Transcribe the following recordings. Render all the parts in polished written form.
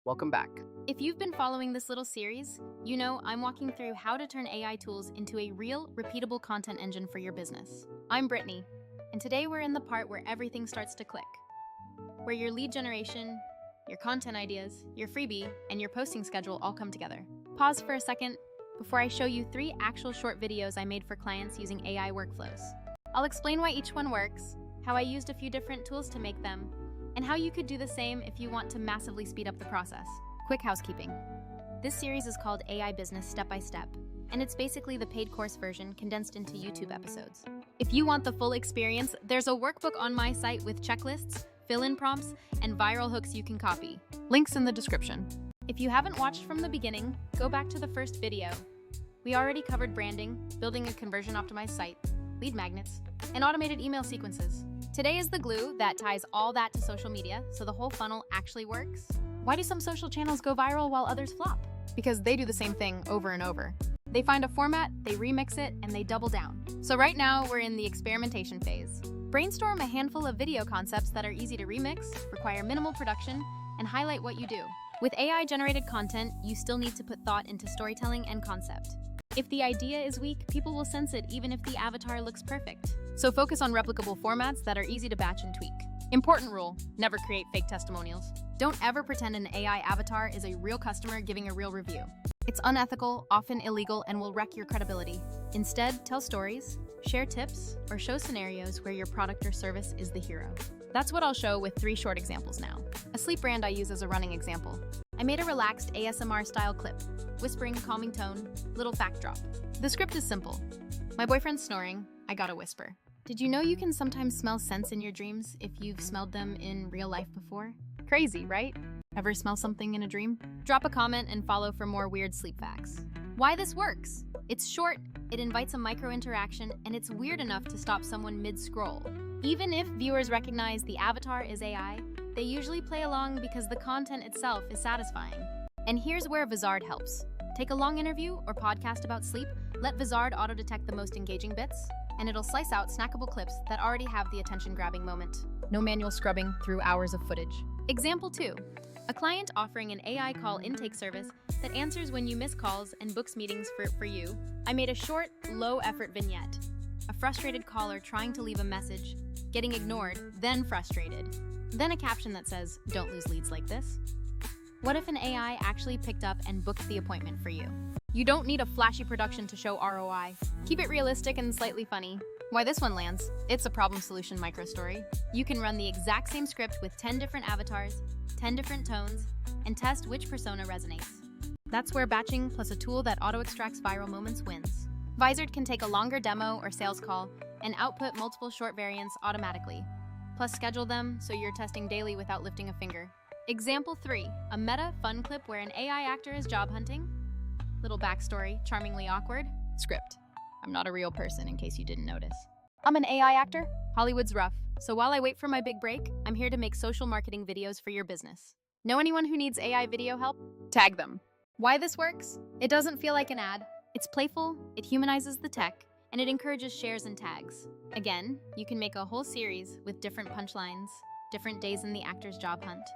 Welcome back. If you've been following this little series, you know I'm walking through how to turn AI tools into a real, repeatable content engine for your business. I'm Britney, and today we're in the part where everything starts to click. Where your lead generation, your content ideas, your freebie, and your posting schedule all come together. Pause for a second before I show you 3 actual short videos I made for clients using AI workflows. I'll explain why each one works, how I used a few different tools to make them, and how you could do the same if you want to massively speed up the process. Quick housekeeping. This series is called AI Business Step by Step, and it's basically the paid course version condensed into YouTube episodes. If you want the full experience, there's a workbook on my site with checklists, fill-in prompts, and viral hooks you can copy. Links in the description. If you haven't watched from the beginning, go back to the first video. We already covered branding, building a conversion-optimized site, lead magnets, and automated email sequences. Today is the glue that ties all that to social media, so the whole funnel actually works. Why do some social channels go viral while others flop? Because they do the same thing over and over. They find a format, they remix it, and they double down. So right now, we're in the experimentation phase. Brainstorm a handful of video concepts that are easy to remix, require minimal production, and highlight what you do. With AI-generated content, you still need to put thought into storytelling and concept. If the idea is weak, people will sense it even if the avatar looks perfect. So focus on replicable formats that are easy to batch and tweak. Important rule, never create fake testimonials. Don't ever pretend an AI avatar is a real customer giving a real review. It's unethical, often illegal, and will wreck your credibility. Instead, tell stories, share tips, or show scenarios where your product or service is the hero. That's what I'll show with 3 short examples now. A sleep brand I use as a running example. I made a relaxed ASMR-style clip, whispering, calming tone, little fact drop. The script is simple. My boyfriend's snoring, I gotta whisper. Did you know you can sometimes smell scents in your dreams if you've smelled them in real life before? Crazy, right? Ever smell something in a dream? Drop a comment and follow for more weird sleep facts. Why this works? It's short, it invites a micro-interaction, and it's weird enough to stop someone mid-scroll. Even if viewers recognize the avatar is AI, they usually play along because the content itself is satisfying. And here's where Vizard helps. Take a long interview or podcast about sleep, let Vizard auto-detect the most engaging bits, and it'll slice out snackable clips that already have the attention-grabbing moment. No manual scrubbing through hours of footage. Example 2. A client offering an AI call intake service that answers when you miss calls and books meetings for you. I made a short, low-effort vignette. A frustrated caller trying to leave a message, getting ignored, then frustrated. Then a caption that says, "Don't lose leads like this." What if an AI actually picked up and booked the appointment for you? You don't need a flashy production to show ROI. Keep it realistic and slightly funny. Why this one lands? It's a problem-solution micro-story. You can run the exact same script with 10 different avatars, 10 different tones, and test which persona resonates. That's where batching plus a tool that auto-extracts viral moments wins. Vizard can take a longer demo or sales call and output multiple short variants automatically, plus schedule them so you're testing daily without lifting a finger. Example 3, a meta fun clip where an AI actor is job hunting. Little backstory, charmingly awkward. Script. I'm not a real person in case you didn't notice. I'm an AI actor. Hollywood's rough, so while I wait for my big break, I'm here to make social marketing videos for your business. Know anyone who needs AI video help? Tag them. Why this works? It doesn't feel like an ad. It's playful, it humanizes the tech, and it encourages shares and tags. Again, you can make a whole series with different punchlines, different days in the actor's job hunt,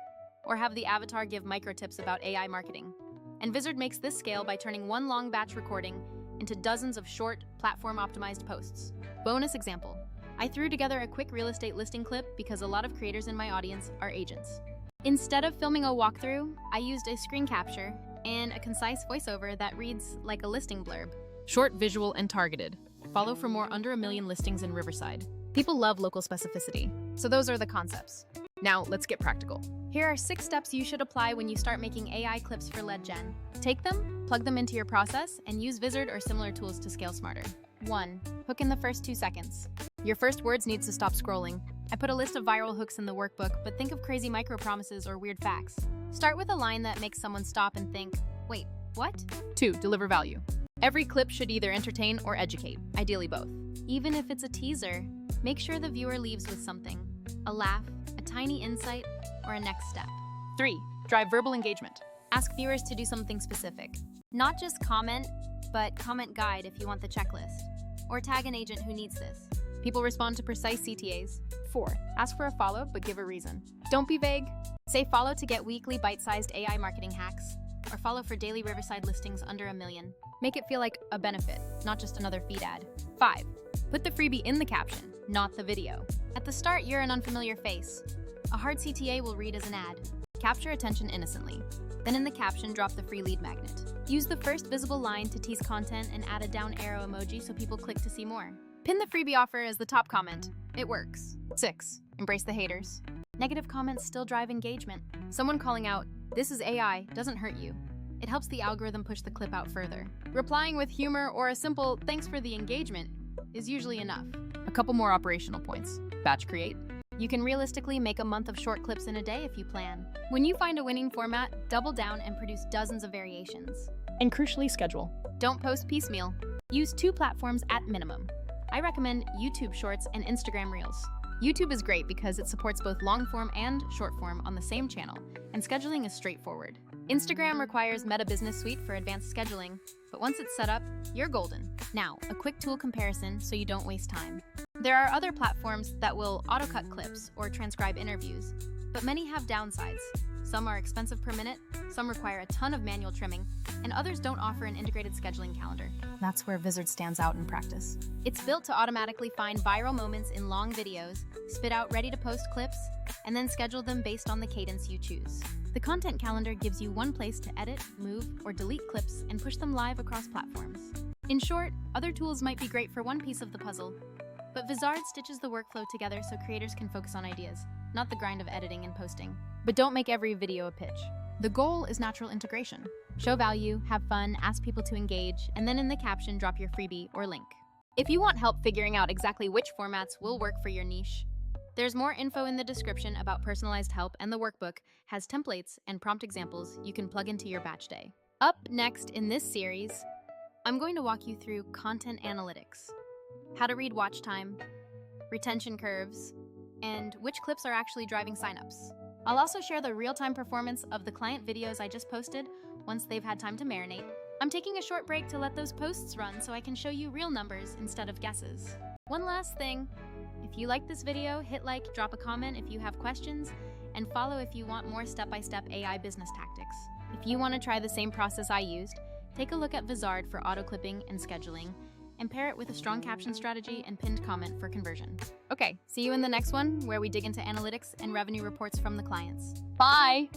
or have the avatar give micro tips about AI marketing. And Vizard makes this scale by turning one long batch recording into dozens of short, platform-optimized posts. Bonus example. I threw together a quick real estate listing clip because a lot of creators in my audience are agents. Instead of filming a walkthrough, I used a screen capture and a concise voiceover that reads like a listing blurb. Short, visual, and targeted. Follow for more under 1 million listings in Riverside. People love local specificity, so those are the concepts. Now, let's get practical. Here are 6 steps you should apply when you start making AI clips for lead gen. Take them, plug them into your process, and use Vizard or similar tools to scale smarter. 1. Hook in the first 2 seconds. Your first words needs to stop scrolling. I put a list of viral hooks in the workbook, but think of crazy micro-promises or weird facts. Start with a line that makes someone stop and think, wait, what? 2. Deliver value. Every clip should either entertain or educate, ideally both. Even if it's a teaser, make sure the viewer leaves with something. A laugh, a tiny insight, or a next step. 3. Drive verbal engagement. Ask viewers to do something specific. Not just comment, but comment guide if you want the checklist. Or tag an agent who needs this. People respond to precise CTAs. 4. Ask for a follow-up, but give a reason. Don't be vague. Say follow to get weekly bite-sized AI marketing hacks, or follow for daily Riverside listings under 1 million. Make it feel like a benefit, not just another feed ad. 5. Put the freebie in the caption, not the video. At the start, you're an unfamiliar face. A hard CTA will read as an ad. Capture attention innocently. Then in the caption, drop the free lead magnet. Use the first visible line to tease content and add a down arrow emoji so people click to see more. Pin the freebie offer as the top comment. It works. 6. Embrace the haters. Negative comments still drive engagement. Someone calling out, "This is AI," doesn't hurt you. It helps the algorithm push the clip out further. Replying with humor or a simple "thanks for the engagement" is usually enough. A couple more operational points. Batch create. You can realistically make a month of short clips in a day if you plan. When you find a winning format, double down and produce dozens of variations. And crucially, schedule. Don't post piecemeal. Use 2 platforms at minimum. I recommend YouTube Shorts and Instagram Reels. YouTube is great because it supports both long form and short form on the same channel, and scheduling is straightforward. Instagram requires Meta Business Suite for advanced scheduling, but once it's set up, you're golden. Now, a quick tool comparison so you don't waste time. There are other platforms that will auto-cut clips or transcribe interviews, but many have downsides. Some are expensive per minute, some require a ton of manual trimming, and others don't offer an integrated scheduling calendar. That's where Vizard stands out in practice. It's built to automatically find viral moments in long videos, spit out ready-to-post clips, and then schedule them based on the cadence you choose. The content calendar gives you one place to edit, move, or delete clips and push them live across platforms. In short, other tools might be great for one piece of the puzzle, but Vizard stitches the workflow together so creators can focus on ideas, not the grind of editing and posting. But don't make every video a pitch. The goal is natural integration. Show value, have fun, ask people to engage, and then in the caption, drop your freebie or link. If you want help figuring out exactly which formats will work for your niche, there's more info in the description about personalized help, and the workbook has templates and prompt examples you can plug into your batch day. Up next in this series, I'm going to walk you through content analytics, how to read watch time, retention curves, and which clips are actually driving signups. I'll also share the real-time performance of the client videos I just posted once they've had time to marinate. I'm taking a short break to let those posts run so I can show you real numbers instead of guesses. One last thing, if you like this video, hit like, drop a comment if you have questions, and follow if you want more step-by-step AI business tactics. If you want to try the same process I used, take a look at Vizard for auto-clipping and scheduling, and pair it with a strong caption strategy and pinned comment for conversion. Okay, see you in the next one, where we dig into analytics and revenue reports from the clients. Bye!